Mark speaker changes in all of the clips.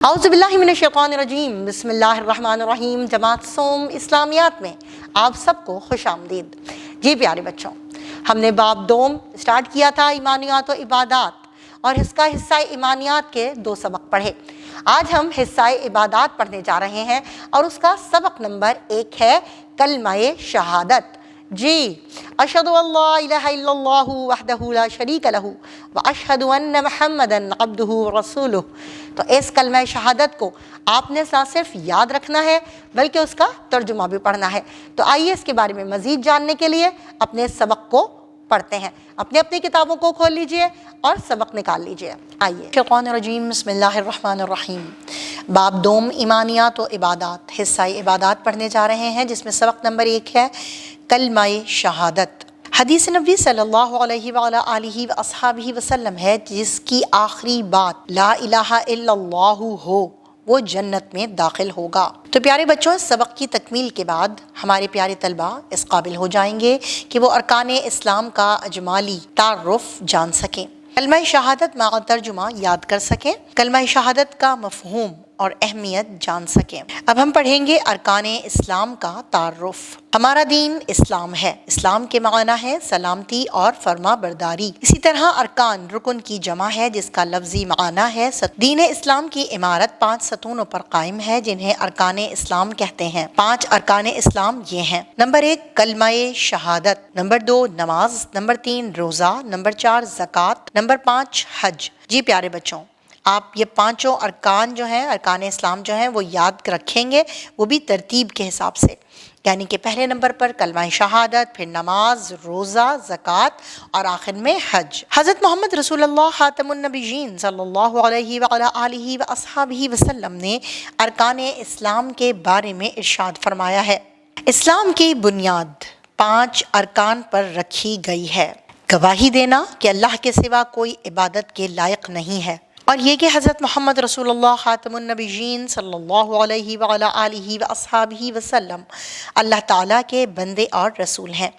Speaker 1: اعوذ باللہ من الشیطان الرجیم، بسم اللہ الرحمن الرحیم۔ جماعت سوم اسلامیات میں آپ سب کو خوش آمدید۔ جی پیارے بچوں، ہم نے باب دوم سٹارٹ کیا تھا، ایمانیات و عبادات، اور اس کا حصہ ایمانیات کے 2 سبق پڑھے۔ آج ہم حصہ عبادات پڑھنے جا رہے ہیں اور اس کا سبق نمبر 1 ہے کلمہ شہادت۔ جی، اشہد ان لا الہ الا اللہ وحدہ لا شریک لہ واشہد ان محمدا عبدہ ورسولہ۔ تو اس کلمہ شہادت کو آپ نے نہ صرف یاد رکھنا ہے بلکہ اس کا ترجمہ بھی پڑھنا ہے۔ تو آئیے اس کے بارے میں مزید جاننے کے لیے اپنے سبق کو پڑھتے ہیں۔ اپنی کتابوں کو کھول لیجئے اور سبق نکال لیجئے۔ آئیے، شیطان الرجیم، بسم اللہ الرحمن الرحیم۔ باب دوم ایمانیات و عبادات، حصہ عبادات پڑھنے جا رہے ہیں، جس میں سبق نمبر 1 ہے کلمہ شہادت۔ حدیث نبی صلی اللہ علیہ وآلہ وآصحابہ وسلم ہے جس کی آخری بات لا الہ الا اللہ ہو وہ جنت میں داخل ہوگا۔ تو پیارے بچوں، اس سبق کی تکمیل کے بعد ہمارے پیارے طلبہ اس قابل ہو جائیں گے کہ وہ ارکان اسلام کا اجمالی تعارف جان سکیں، کلمہ شہادت مع ترجمہ یاد کر سکیں، کلمہ شہادت کا مفہوم اور اہمیت جان سکیں۔ اب ہم پڑھیں گے ارکان اسلام کا تعارف۔ ہمارا دین اسلام ہے۔ اسلام کے معنی ہے سلامتی اور فرما برداری۔ اسی طرح ارکان رکن کی جمع ہے جس کا لفظی معنی ہے دین اسلام کی عمارت 5 ستونوں پر قائم ہے جنہیں ارکان اسلام کہتے ہیں۔ 5 ارکان اسلام یہ ہیں: نمبر 1 کلمہ شہادت، نمبر 2 نماز، نمبر 3 روزہ، نمبر 4 زکوٰۃ، نمبر 5 حج۔ جی پیارے بچوں، آپ یہ 5 ارکان جو ہیں، ارکان اسلام جو ہیں، وہ یاد رکھیں گے، وہ بھی ترتیب کے حساب سے، یعنی کہ پہلے نمبر پر کلمہ شہادت، پھر نماز، روزہ، زکوٰۃ اور آخر میں حج۔ حضرت محمد رسول اللہ خاتم النبیین صلی اللہ علیہ وآلہ وآصحابہ وسلم نے ارکان اسلام کے بارے میں ارشاد فرمایا ہے: اسلام کی بنیاد 5 ارکان پر رکھی گئی ہے: گواہی دینا کہ اللہ کے سوا کوئی عبادت کے لائق نہیں ہے، اور یہ کہ حضرت محمد رسول اللہ خاتم النبیین صلی اللہ علیہ وآلہ وآصحابہ وسلم اللہ تعالیٰ کے بندے اور رسول ہیں،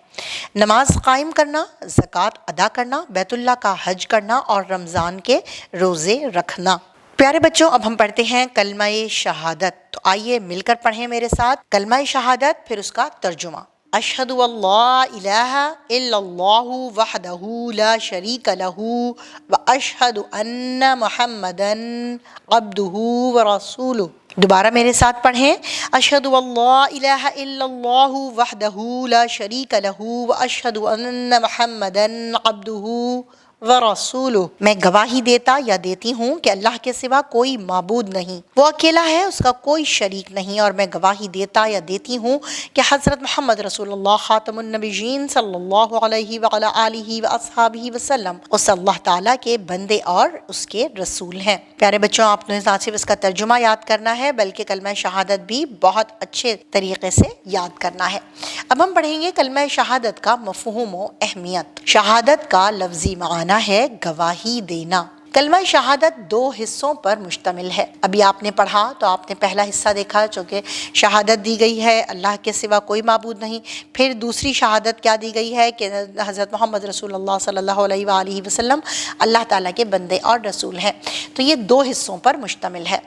Speaker 1: نماز قائم کرنا، زکوٰۃ ادا کرنا، بیت اللہ کا حج کرنا اور رمضان کے روزے رکھنا۔ پیارے بچوں، اب ہم پڑھتے ہیں کلمہ شہادت۔ تو آئیے مل کر پڑھیں میرے ساتھ کلمہ شہادت، پھر اس کا ترجمہ۔ اشہد ان لا الہ الا اللہ وحدہ لا شریک لہ واشہد ان محمدا عبدہ ورسولہ۔ دوبارہ میرے ساتھ پڑھیں، اشہد ان لا الہ الا اللہ وحدہ لا شریک لہ واشہد ان محمدا عبدہ ورسولہ۔ میں گواہی دیتا یا دیتی ہوں کہ اللہ کے سوا کوئی معبود نہیں، وہ اکیلا ہے، اس کا کوئی شریک نہیں، اور میں گواہی دیتا یا دیتی ہوں کہ حضرت محمد رسول اللہ خاتم النبیین صلی اللہ علیہ وآلہ وآصحابہ وسلم اس اللہ تعالیٰ کے بندے اور اس کے رسول ہیں۔ پیارے بچوں، آپ نے نہ صرف اس کا ترجمہ یاد کرنا ہے بلکہ کلمہ شہادت بھی بہت اچھے طریقے سے یاد کرنا ہے۔ اب ہم پڑھیں گے کلمہ شہادت کا مفہوم و اہمیت۔ شہادت کا لفظی معنی ہے گواہی دینا۔ کلمہ شہادت 2 حصوں پر مشتمل ہے۔ ابھی آپ نے پڑھا تو آپ نے پہلا حصہ دیکھا، چونکہ شہادت دی گئی ہے اللہ کے سوا کوئی معبود نہیں۔ پھر دوسری شہادت کیا دی گئی ہے کہ حضرت محمد رسول اللہ صلی اللہ علیہ وآلہ وسلم اللہ تعالیٰ کے بندے اور رسول ہیں۔ تو یہ 2 حصوں پر مشتمل ہے۔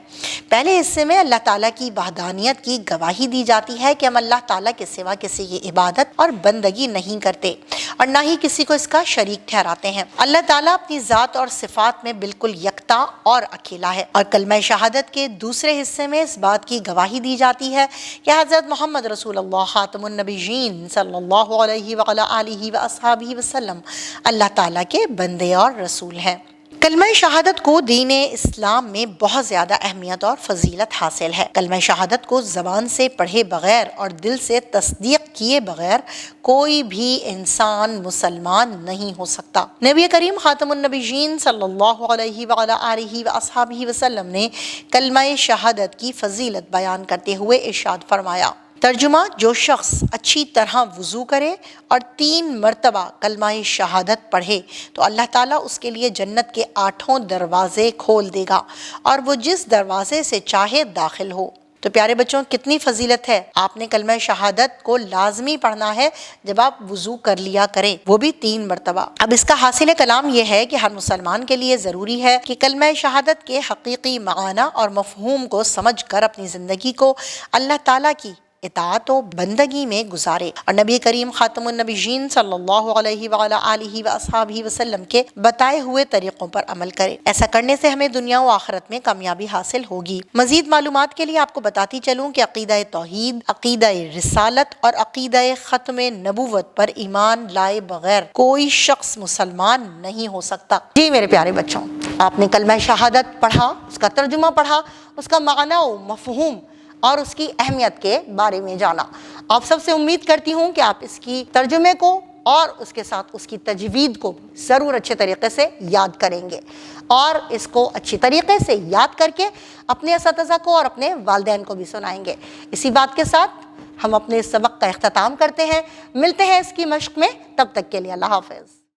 Speaker 1: پہلے حصے میں اللہ تعالیٰ کی وحدانیت کی گواہی دی جاتی ہے کہ ہم اللہ تعالیٰ کے سوا کسی کی عبادت اور بندگی نہیں کرتے اور نہ ہی کسی کو اس کا شریک ٹھہراتے ہیں۔ اللہ تعالیٰ اپنی ذات اور صفات میں بالکل یکتا اور اکیلا ہے۔ اور کلمہ شہادت کے دوسرے حصے میں اس بات کی گواہی دی جاتی ہے کہ حضرت محمد رسول اللہ خاتم النبیین صلی اللہ علیہ وآلہ وآصحابہ وسلم اللہ تعالیٰ کے بندے اور رسول ہیں۔ کلمہ شہادت کو دین اسلام میں بہت زیادہ اہمیت اور فضیلت حاصل ہے۔ کلمہ شہادت کو زبان سے پڑھے بغیر اور دل سے تصدیق کیے بغیر کوئی بھی انسان مسلمان نہیں ہو سکتا۔ نبی کریم خاتم النبیین صلی اللہ علیہ وآلہ وآصحابہ وسلم نے کلمہ شہادت کی فضیلت بیان کرتے ہوئے ارشاد فرمایا: ترجمہ: جو شخص اچھی طرح وضو کرے اور 3 مرتبہ کلمہ شہادت پڑھے تو اللہ تعالیٰ اس کے لیے جنت کے 8 دروازے کھول دے گا اور وہ جس دروازے سے چاہے داخل ہو۔ تو پیارے بچوں کتنی فضیلت ہے، آپ نے کلمہ شہادت کو لازمی پڑھنا ہے جب آپ وضو کر لیا کریں، وہ بھی 3 مرتبہ۔ اب اس کا حاصل کلام یہ ہے کہ ہر مسلمان کے لیے ضروری ہے کہ کلمہ شہادت کے حقیقی معنی اور مفہوم کو سمجھ کر اپنی زندگی کو اللہ تعالیٰ کی اطاعت و بندگی میں گزارے اور نبی کریم خاتم النبیین صلی اللہ علیہ وآلہ آلہ وآصحابہ وسلم کے بتائے ہوئے طریقوں پر عمل کرے۔ ایسا کرنے سے ہمیں دنیا و آخرت میں کامیابی حاصل ہوگی۔ مزید معلومات کے لیے آپ کو بتاتی چلوں کہ عقیدہ توحید، عقیدہ رسالت اور عقیدہ ختم نبوت پر ایمان لائے بغیر کوئی شخص مسلمان نہیں ہو سکتا۔ جی میرے پیارے بچوں، آپ نے کلمہ شہادت پڑھا، اس کا ترجمہ پڑھا، اس کا معنی و مفہوم اور اس کی اہمیت کے بارے میں جانا۔ آپ سب سے امید کرتی ہوں کہ آپ اس کی ترجمے کو اور اس کے ساتھ اس کی تجوید کو ضرور اچھے طریقے سے یاد کریں گے اور اس کو اچھی طریقے سے یاد کر کے اپنے اساتذہ کو اور اپنے والدین کو بھی سنائیں گے۔ اسی بات کے ساتھ ہم اپنے سبق کا اختتام کرتے ہیں، ملتے ہیں اس کی مشق میں، تب تک کے لیے اللہ حافظ۔